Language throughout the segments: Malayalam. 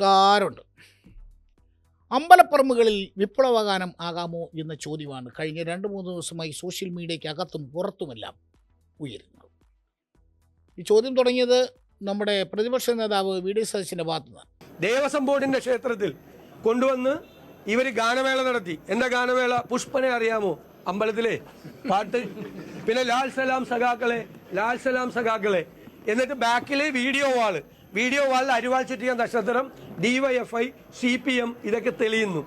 നമസ്കാരമുണ്ട്. അമ്പലപ്പറമ്പുകളിൽ വിപ്ലവഗാനം ആകാമോ എന്ന ചോദ്യമാണ് കഴിഞ്ഞ 2-3 ദിവസമായി സോഷ്യൽ മീഡിയയ്ക്ക് അകത്തും പുറത്തുമെല്ലാം ഉയരുന്നത്. ഈ ചോദ്യം തുടങ്ങിയത് നമ്മുടെ പ്രതിപക്ഷ നേതാവ് വി ഡി സതീശൻ്റെ ഭാഗത്തു നിന്നാണ്. ദേവസ്വം ബോർഡിന്റെ ക്ഷേത്രത്തിൽ കൊണ്ടുവന്ന് ഇവർ ഗാനമേള നടത്തി. എന്താ ഗാനമേള? പുഷ്പനെ അറിയാമോ? അമ്പലത്തിലെ പാട്ട്. പിന്നെ ലാൽ സലാം സഖാക്കളെ എന്നിട്ട് ബാക്കിലെ വീഡിയോ വാളിൽ അരിവാൾ ചുറ്റിയ നക്ഷത്രം, DYFI, CPM ഇതൊക്കെ തെളിയുന്നു.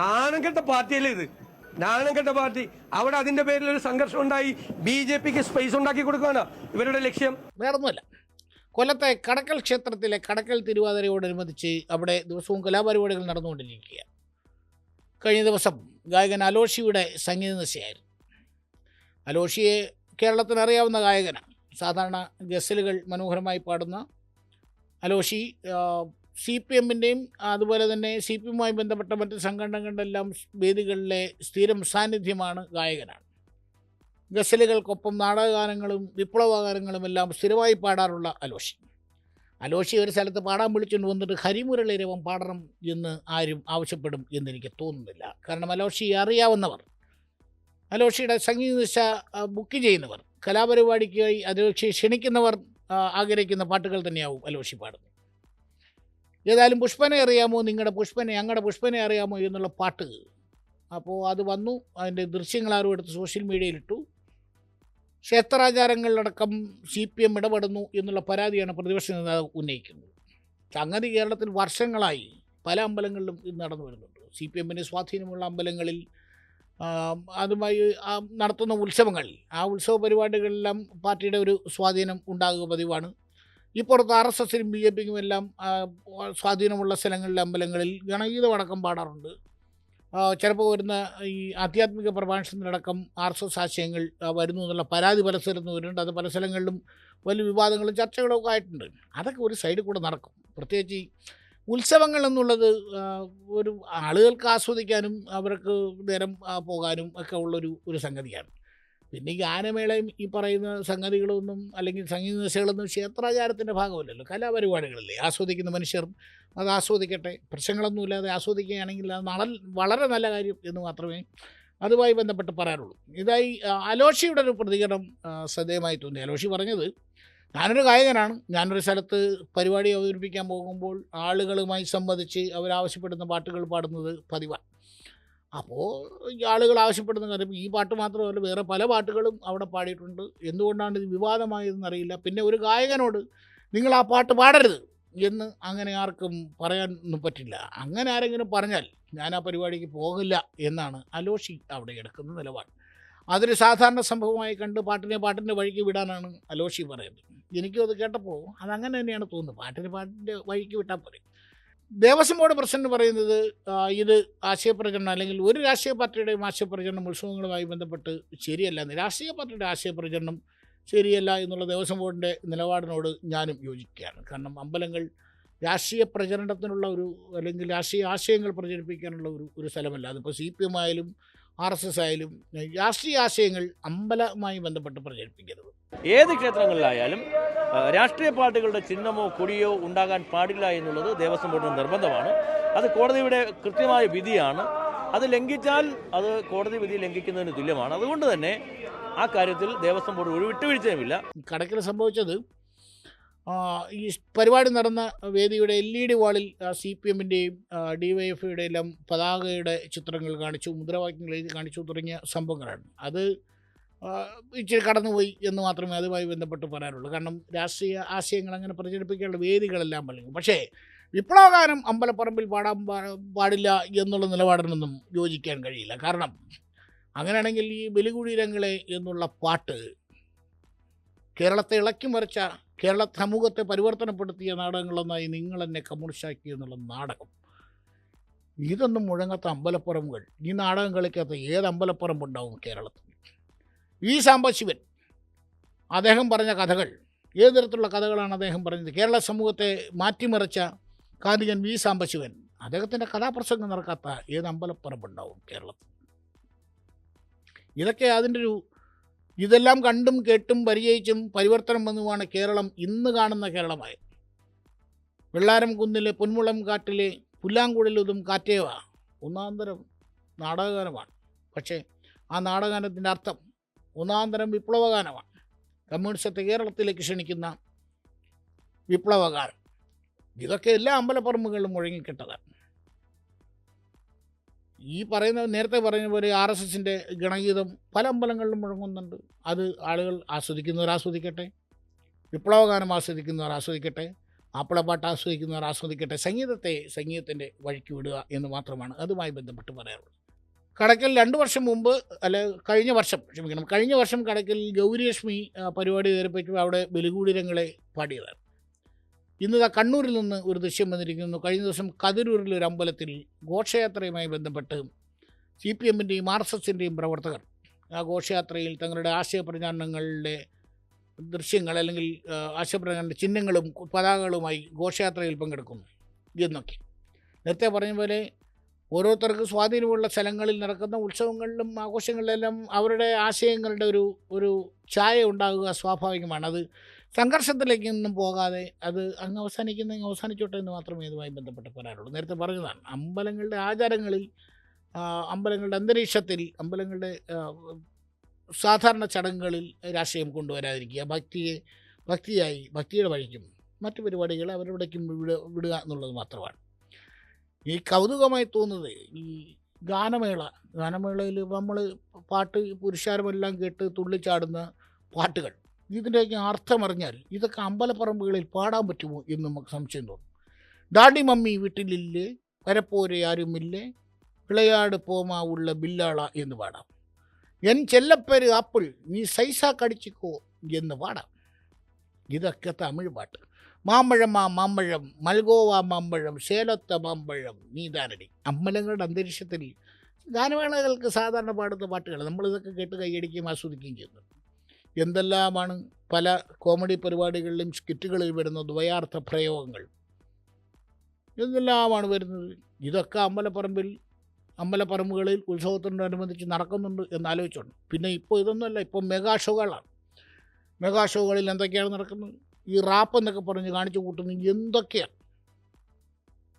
നാണം കെട്ട പാർട്ടിയല്ലേ ഇത്? നാണം കെട്ട പാർട്ടി. അവിടെ അതിന്റെ പേരിൽ ഒരു സംഘർഷം ഉണ്ടായി. BJPക്ക് സ്പേസ് ഉണ്ടാക്കി കൊടുക്കുകയാണ് ഇവരുടെ ലക്ഷ്യം. വേറൊന്നുമല്ല, കൊല്ലത്തെ കടക്കൽ ക്ഷേത്രത്തിലെ കടക്കൽ തിരുവാതിരയോടനുബന്ധിച്ച് അവിടെ ദിവസവും കലാപരിപാടികൾ നടന്നുകൊണ്ടിരിക്കുക. കഴിഞ്ഞ ദിവസം ഗായകൻ അലോഷിയുടെ സംഗീത നിശയായിരുന്നു. അലോഷിയെ കേരളത്തിന് അറിയാവുന്ന ഗായകനാണ്. സാധാരണ ഗസലുകൾ മനോഹരമായി പാടുന്ന അലോഷി CPMൻ്റെയും അതുപോലെ തന്നെ CPMുമായി ബന്ധപ്പെട്ട മറ്റ് സംഘടനകളുടെ എല്ലാം വേദികളിലെ സ്ഥിരം സാന്നിധ്യമാണ്, ഗായകനാണ്. ഗസലുകൾക്കൊപ്പം നാടകഗാനങ്ങളും വിപ്ലവഗാനങ്ങളും എല്ലാം സ്ഥിരമായി പാടാറുള്ള അലോഷി ഒരു സ്ഥലത്ത് പാടാൻ വിളിച്ചുകൊണ്ട് വന്നിട്ട് ഹരിമുരളീരവം പാടണം എന്ന് ആരും ആവശ്യപ്പെടും എന്നെനിക്ക് തോന്നുന്നില്ല. കാരണം അലോഷിയെ അറിയാവുന്നവർ, അലോഷിയുടെ സംഗീത നിശ ബുക്ക് ചെയ്യുന്നവർ, കലാപരിപാടിക്കായി അലോഷിയെ ക്ഷണിക്കുന്നവർ ആഗ്രഹിക്കുന്ന പാട്ടുകൾ തന്നെയാവും അലോഷി പാടുന്നത്. ഏതായാലും പുഷ്പനെ അറിയാമോ, ഞങ്ങളുടെ പുഷ്പനെ അറിയാമോ എന്നുള്ള പാട്ട് അപ്പോൾ അത് വന്നു. അതിൻ്റെ ദൃശ്യങ്ങൾ ആരും എടുത്ത് സോഷ്യൽ മീഡിയയിലിട്ടു. ക്ഷേത്രാചാരങ്ങളിലടക്കം CPM ഇടപെടുന്നു എന്നുള്ള പരാതിയാണ് പ്രതിപക്ഷ നേതാവ് ഉന്നയിക്കുന്നത്. സംഗതി കേരളത്തിൽ വർഷങ്ങളായി പല അമ്പലങ്ങളിലും ഇത് നടന്നു വരുന്നുണ്ട്. CPMന് സ്വാധീനമുള്ള അമ്പലങ്ങളിൽ അതുമായി നടത്തുന്ന ഉത്സവങ്ങളിൽ, ആ ഉത്സവ പരിപാടികളിലെല്ലാം പാർട്ടിയുടെ ഒരു സ്വാധീനം ഉണ്ടാകുക പതിവാണ്. ഇപ്പുറത്ത് RSSനും BJPക്കും എല്ലാം സ്വാധീനമുള്ള സ്ഥലങ്ങളിലെ അമ്പലങ്ങളിൽ ഗണഗീതമടക്കം പാടാറുണ്ട്. ചിലപ്പോൾ വരുന്ന ഈ ആധ്യാത്മിക പ്രഭാഷണത്തിലടക്കം RSS ആശയങ്ങൾ വരുന്നു എന്നുള്ള പരാതി പല സ്ഥലത്തും വരുന്നുണ്ട്. അത് പല സ്ഥലങ്ങളിലും വലിയ വിവാദങ്ങളും ചർച്ചകളും ഒക്കെ ആയിട്ടുണ്ട്. അതൊക്കെ ഒരു സൈഡിൽ കൂടെ നടക്കും. പ്രത്യേകിച്ച് ഉത്സവങ്ങൾ എന്നുള്ളത് ഒരു ആളുകൾക്ക് ആസ്വദിക്കാനും അവർക്ക് നേരം പോകാനും ഒക്കെ ഉള്ളൊരു സംഗതിയാണ്. പിന്നെ ഈ ഗാനമേളയും ഈ പറയുന്ന സംഗതികളൊന്നും അല്ലെങ്കിൽ സംഗീത നിശകളൊന്നും ക്ഷേത്രാചാരത്തിൻ്റെ ഭാഗമല്ലല്ലോ, കലാപരിപാടികളല്ലേ. ആസ്വദിക്കുന്ന മനുഷ്യർ അത് ആസ്വദിക്കട്ടെ, പ്രശ്നങ്ങളൊന്നുമില്ലാതെ ആസ്വദിക്കുകയാണെങ്കിൽ അത് വളരെ നല്ല കാര്യം എന്ന് മാത്രമേ അതുമായി ബന്ധപ്പെട്ട് പറയാനുള്ളൂ. ഇതായി അലോഷിയുടെ ഒരു പ്രതികരണം ശ്രദ്ധേയമായി തോന്നി. അലോഷി പറഞ്ഞത്, ഞാനൊരു ഗായകനാണ്, ഞാനൊരു സ്ഥലത്ത് പരിപാടി അവതരിപ്പിക്കാൻ പോകുമ്പോൾ ആളുകളുമായി സംബന്ധിച്ച് അവരാവശ്യപ്പെടുന്ന പാട്ടുകൾ പാടുന്നത് പതിവാണ്. അപ്പോൾ ഈ ആളുകൾ ആവശ്യപ്പെടുന്ന കാര്യം ഈ പാട്ട് മാത്രമല്ല, വേറെ പല പാട്ടുകളും അവിടെ പാടിയിട്ടുണ്ട്. എന്തുകൊണ്ടാണ് ഇത് വിവാദമായതെന്നറിയില്ല. പിന്നെ ഒരു ഗായകനോട് നിങ്ങൾ ആ പാട്ട് പാടരുത് എന്ന് അങ്ങനെ ആർക്കും പറയാനൊന്നും പറ്റില്ല. അങ്ങനെ ആരെങ്കിലും പറഞ്ഞാൽ ഞാൻ ആ പരിപാടിക്ക് പോകില്ല എന്നാണ് അലോഷി അവിടെ എടുക്കുന്ന നിലപാട്. അതൊരു സാധാരണ സംഭവമായി കണ്ട് പാട്ടിൻ്റെ വഴിക്ക് വിടാനാണ് അലോഷി പറയുന്നത്. എനിക്കും അത് കേട്ടപ്പോൾ അതങ്ങനെ തന്നെയാണ് തോന്നുന്നത്. പാട്ടിൻ്റെ വഴിക്ക് വിട്ടാൽ പോരെ. ദേവസ്വം ബോർഡ് പ്രസിഡന്റ് പറയുന്നത് ഇത് ആശയപ്രചരണം അല്ലെങ്കിൽ ഒരു രാഷ്ട്രീയ പാർട്ടിയുടെയും ആശയപ്രചരണം ഉത്സവങ്ങളുമായി ബന്ധപ്പെട്ട് ശരിയല്ല. രാഷ്ട്രീയ പാർട്ടിയുടെ ആശയപ്രചരണം ശരിയല്ല എന്നുള്ള ദേവസ്വം ബോർഡിൻ്റെ നിലപാടിനോട് ഞാനും യോജിക്കുകയാണ്. കാരണം അമ്പലങ്ങൾ രാഷ്ട്രീയ പ്രചരണത്തിനുള്ള അല്ലെങ്കിൽ രാഷ്ട്രീയ ആശയങ്ങൾ പ്രചരിപ്പിക്കാനുള്ള ഒരു സ്ഥലമല്ല. അതിപ്പോൾ CPM ആയാലും RSS ആയാലും രാഷ്ട്രീയ ആശയങ്ങൾ അമ്പലവുമായി ബന്ധപ്പെട്ട് പ്രചരിപ്പിക്കരുത്. ഏത് ക്ഷേത്രങ്ങളിലായാലും രാഷ്ട്രീയ പാർട്ടികളുടെ ചിഹ്നമോ കൊടിയോ ഉണ്ടാകാൻ പാടില്ല എന്നുള്ളത് ദേവസ്വം ബോർഡിന് നിർബന്ധമാണ്. അത് കോടതിയുടെ കൃത്യമായ വിധിയാണ്. അത് ലംഘിച്ചാൽ അത് കോടതി വിധി ലംഘിക്കുന്നതിന് തുല്യമാണ്. അതുകൊണ്ട് തന്നെ ആ കാര്യത്തിൽ ദേവസ്വം ബോർഡ് ഒരു വിട്ടുവീഴ്ചയുമില്ല. കടക്കിൽ സംഭവിച്ചത് ഈ പരിപാടി നടന്ന വേദിയുടെ LED വാളിൽ CPMൻ്റെയും DYFIയുടെ എല്ലാം പതാകയുടെ ചിത്രങ്ങൾ കാണിച്ചു, മുദ്രാവാക്യങ്ങൾ എഴുതി കാണിച്ചു തുടങ്ങിയ സംഭവങ്ങളാണ്. അത് ഇച്ചിരി കടന്നുപോയി എന്ന് മാത്രമേ അതുമായി ബന്ധപ്പെട്ട് പറയാനുള്ളൂ. കാരണം രാഷ്ട്രീയ ആശയങ്ങൾ അങ്ങനെ പ്രചരിപ്പിക്കാനുള്ള വേദികളെല്ലാം പറഞ്ഞു. പക്ഷേ വിപ്ലവഗാനം അമ്പലപ്പറമ്പിൽ പാടാൻ പാടില്ല എന്നുള്ള നിലപാടിനൊന്നും യോജിക്കാൻ കഴിയില്ല. കാരണം അങ്ങനെയാണെങ്കിൽ ഈ ബലികുടീരങ്ങളെ എന്നുള്ള പാട്ട് കേരളത്തെ ഇളക്കി മറിച്ച, കേരള സമൂഹത്തെ പരിവർത്തനപ്പെടുത്തിയ നാടകങ്ങളൊന്നായി നിങ്ങൾ എന്നെ കമ്മ്യൂണിസ്റ്റാക്കി എന്നുള്ള നാടകം, ഇതൊന്നും മുഴങ്ങാത്ത അമ്പലപ്പറമ്പുകൾ. ഈ നാടകം കളിക്കാത്ത ഏത് അമ്പലപ്പറമ്പുണ്ടാവും കേരളത്തിൽ? സാംബശിവൻ അദ്ദേഹം പറഞ്ഞ കഥകൾ, ഏത് തരത്തിലുള്ള കഥകളാണ് അദ്ദേഹം പറഞ്ഞത്? കേരള സമൂഹത്തെ മാറ്റിമറിച്ച കാതികൻ സാംബശിവൻ, അദ്ദേഹത്തിൻ്റെ കഥാപ്രസംഗം നടക്കാത്ത ഏത് അമ്പലപ്പറമ്പുണ്ടാവും കേരളത്തിൽ? ഇതൊക്കെ ഇതെല്ലാം കണ്ടും കേട്ടും പരിചയിച്ചും പരിവർത്തനം വന്നുമാണ് കേരളം ഇന്ന് കാണുന്ന കേരളമായത്. വെള്ളാരം കുന്നിലെ പൊന്മുളം കാട്ടിലെ പുല്ലാങ്കുഴലുതും കാറ്റേവ ഒന്നാന്തരം നാടകഗാനമാണ്. പക്ഷേ ആ നാടകഗാനത്തിൻ്റെ അർത്ഥം ഒന്നാന്തരം വിപ്ലവഗാനമാണ്. കമ്മ്യൂണിസത്തെ കേരളത്തിലേക്ക് ക്ഷണിക്കുന്ന വിപ്ലവഗാനം. ഇതൊക്കെ എല്ലാ അമ്പലപ്പറമ്പുകളിലും മുഴങ്ങിക്കിട്ടതാണ്. ഈ പറയുന്ന നേരത്തെ പറഞ്ഞ പോലെ RSSൻ്റെ ഗണഗീതം പല അമ്പലങ്ങളിലും മുഴങ്ങുന്നുണ്ട്. അത് ആളുകൾ ആസ്വദിക്കുന്നവർ ആസ്വദിക്കട്ടെ, വിപ്ലവഗാനം ആസ്വദിക്കുന്നവർ ആസ്വദിക്കട്ടെ, മാപ്പിളപ്പാട്ട് ആസ്വദിക്കുന്നവർ ആസ്വദിക്കട്ടെ. സംഗീതത്തിൻ്റെ വഴിക്ക് വിടുക എന്ന് മാത്രമാണ് അതുമായി ബന്ധപ്പെട്ട് പറയാറുള്ളത്. കടയ്ക്കൽ 2 വർഷം മുമ്പ് കഴിഞ്ഞ വർഷം കടയ്ക്കൽ ഗൗരിലക്ഷ്മി പരിപാടി അവതരിപ്പിച്ചപ്പോൾ അവിടെ ബലികൂടിരങ്ങളെ പാടിയതാണ്. ഇന്ന് കണ്ണൂരിൽ നിന്ന് ഒരു ദൃശ്യം വന്നിരിക്കുന്നു. കഴിഞ്ഞ ദിവസം കതിരൂരിലെ ഒരു അമ്പലത്തിൽ ഘോഷയാത്രയുമായി ബന്ധപ്പെട്ട് CPMൻ്റെയും RSSൻ്റെയും പ്രവർത്തകർ ആ ഘോഷയാത്രയിൽ തങ്ങളുടെ ആശയപ്രചാരണങ്ങളുടെ ദൃശ്യങ്ങൾ അല്ലെങ്കിൽ ആശയപ്രചാരണ ചിഹ്നങ്ങളും പതാകകളുമായി ഘോഷയാത്രയിൽ പങ്കെടുക്കുന്നു എന്നൊക്കെ. നേരത്തെ പറഞ്ഞ പോലെ ഓരോരുത്തർക്ക് സ്വാധീനമുള്ള സ്ഥലങ്ങളിൽ നടക്കുന്ന ഉത്സവങ്ങളിലും ആഘോഷങ്ങളിലെല്ലാം അവരുടെ ആശയങ്ങളുടെ ഒരു ഛായ ഉണ്ടാകുക സ്വാഭാവികമാണ്. അത് സംഘർഷത്തിലേക്കൊന്നും പോകാതെ അത് അങ്ങ് അവസാനിച്ചോട്ടെ എന്ന് മാത്രമേ ഇതുമായി ബന്ധപ്പെട്ട് പറയാറുള്ളൂ. നേരത്തെ പറഞ്ഞതാണ്, അമ്പലങ്ങളുടെ ആചാരങ്ങളിൽ, അമ്പലങ്ങളുടെ അന്തരീക്ഷത്തിൽ, അമ്പലങ്ങളുടെ സാധാരണ ചടങ്ങുകളിൽ രാഷ്ട്രീയം കൊണ്ടുവരാതിരിക്കുക, ഭക്തിയുടെ വഴിക്കും മറ്റു പരിപാടികൾ അവരുടേക്കും വിടുക എന്നുള്ളത് മാത്രമാണ്. ഈ കൗതുകമായി തോന്നുന്നത് ഈ ഗാനമേളയിൽ നമ്മൾ പാട്ട് പുരുഷാരമെല്ലാം കേട്ട് തുള്ളിച്ചാടുന്ന പാട്ടുകൾ, ഇതിൻ്റെയൊക്കെ അർത്ഥമറിഞ്ഞാൽ ഇതൊക്കെ അമ്പലപ്പറമ്പുകളിൽ പാടാൻ പറ്റുമോ എന്ന് നമുക്ക് സംശയം തോന്നും. ഡാഡി മമ്മി വീട്ടിലില്ലേ, വരപ്പോരെ ആരുമില്ലേ, വിളയാട് പോമാ ഉള്ള ബില്ലാള എന്ന് പാടാം. എൻ ചെല്ലപ്പേര് ആപ്പിൾ നീ സൈസാ കടിച്ചിക്കോ എന്ന് പാടാം. ഇതൊക്കെ തമിഴ് പാട്ട്. മാമ്പഴം മൽഗോവ മാമ്പഴം സേലത്തെ മാമ്പഴം നീതാനടി. അമ്പലങ്ങളുടെ അന്തരീക്ഷത്തിൽ ഗാനമേളകൾക്ക് സാധാരണ പാടുന്ന പാട്ടുകൾ നമ്മളിതൊക്കെ കേട്ട് കൈയടിക്കുകയും ആസ്വദിക്കുകയും ചെയ്യുന്നു. എന്തെല്ലാമാണ് പല കോമഡി പരിപാടികളിലും സ്കിറ്റുകളിൽ വരുന്ന ദ്വയാർത്ഥ പ്രയോഗങ്ങൾ, എന്തെല്ലാമാണ് വരുന്നത്. ഇതൊക്കെ അമ്പലപ്പറമ്പുകളിൽ ഉത്സവത്തിനോടനുബന്ധിച്ച് നടക്കുന്നുണ്ട് എന്നാലോചിച്ചുണ്ട്. പിന്നെ ഇപ്പോൾ ഇതൊന്നുമല്ല, ഇപ്പോൾ മെഗാ ഷോകളിൽ എന്തൊക്കെയാണ് നടക്കുന്നത്? ഈ റാപ്പ് എന്നൊക്കെ പറഞ്ഞ് കാണിച്ചു കൂട്ടുന്നത് എന്തൊക്കെയാണ്.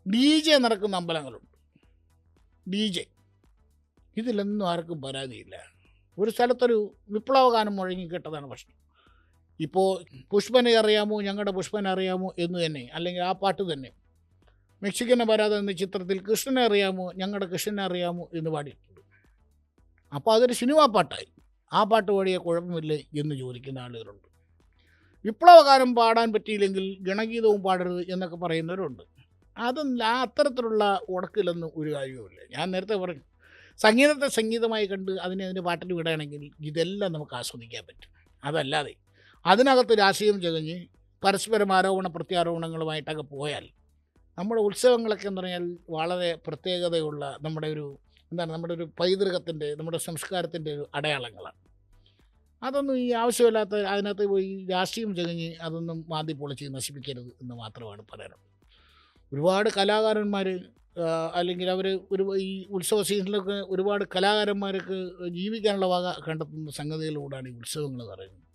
DJ നടക്കുന്ന അമ്പലങ്ങളുണ്ട്. DJ ഇതിലൊന്നും ആർക്കും പരാതിയില്ല. ഒരു സ്ഥലത്തൊരു വിപ്ലവഗാനം മുഴങ്ങിക്കെട്ടതാണ് പ്രശ്നം. ഇപ്പോൾ പുഷ്പനെ അറിയാമോ, ഞങ്ങളുടെ പുഷ്പനെ അറിയാമോ എന്ന് തന്നെ, അല്ലെങ്കിൽ ആ പാട്ട് തന്നെ മെക്സിക്കൻ അപരാധം എന്ന ചിത്രത്തിൽ കൃഷ്ണനെ അറിയാമോ, ഞങ്ങളുടെ കൃഷ്ണനെ അറിയാമോ എന്ന് പാടിയിട്ടുണ്ട്. അപ്പോൾ അതൊരു സിനിമാ പാട്ടായി. ആ പാട്ട് പാടിയ കുഴപ്പമില്ലേ എന്ന് ചോദിക്കുന്ന ആളുകളുണ്ട്. വിപ്ലവഗാനം പാടാൻ പറ്റിയില്ലെങ്കിൽ ഗണഗീതവും പാടരുത് എന്നൊക്കെ പറയുന്നവരുണ്ട്. അത്തരത്തിലുള്ള ഉടക്കിലൊന്നും ഒരു കാര്യവുമില്ല. ഞാൻ നേരത്തെ പറഞ്ഞു, സംഗീതത്തെ സംഗീതമായി കണ്ട് അതിനെ പാട്ടിൽ വിടുകയാണെങ്കിൽ ഇതെല്ലാം നമുക്ക് ആസ്വദിക്കാൻ പറ്റും. അതല്ലാതെ അതിനകത്ത് രാഷ്ട്രീയം ചകഞ്ഞ് പരസ്പരം പ്രത്യാരോപണങ്ങളുമായിട്ടൊക്കെ പോയാൽ നമ്മുടെ ഉത്സവങ്ങളൊക്കെ എന്ന് പറഞ്ഞാൽ വളരെ പ്രത്യേകതയുള്ള നമ്മുടെ ഒരു പൈതൃകത്തിൻ്റെ, നമ്മുടെ സംസ്കാരത്തിൻ്റെ ഒരു അടയാളങ്ങളാണ്. അതൊന്നും ഈ ആവശ്യമില്ലാത്ത അതിനകത്ത് പോയി രാഷ്ട്രീയം ചകഞ്ഞ് അതൊന്നും മാന്തി പൊളിച്ച് നശിപ്പിക്കരുത് എന്ന് മാത്രമാണ് പറയാനുള്ളത്. ഒരുപാട് കലാകാരന്മാർ അല്ലെങ്കിൽ അവർ ഈ ഉത്സവ സീസണിലൊക്കെ ഒരുപാട് കലാകാരന്മാർക്ക് ജീവിക്കാനുള്ള വക കണ്ടെത്തുന്ന സംഗതികളിലൂടെയാണ് ഈ ഉത്സവങ്ങൾ പറയുന്നത്.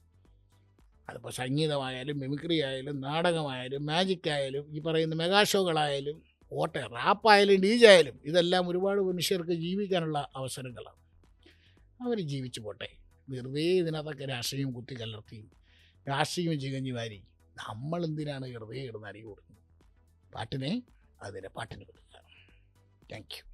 അതിപ്പോൾ സംഗീതമായാലും മിമിക്രി ആയാലും നാടകമായാലും മാജിക്കായാലും ഈ പറയുന്ന മെഗാ ഷോകളായാലും റാപ്പായാലും DJ ആയാലും ഇതെല്ലാം ഒരുപാട് മനുഷ്യർക്ക് ജീവിക്കാനുള്ള അവസരങ്ങളാണ്. അവർ ജീവിച്ചു പോട്ടെ. വെറുതെ ഇതിനകത്തൊക്കെ രാഷ്ട്രീയം കുത്തിക്കലർത്തി രാഷ്ട്രീയം ചികഞ്ഞു വാരി നമ്മളെന്തിനാണ് വെറുതെ കിടന്ന് അടി കൊടുക്കുന്നത്? പാട്ടിന് വിടുക. Thank you.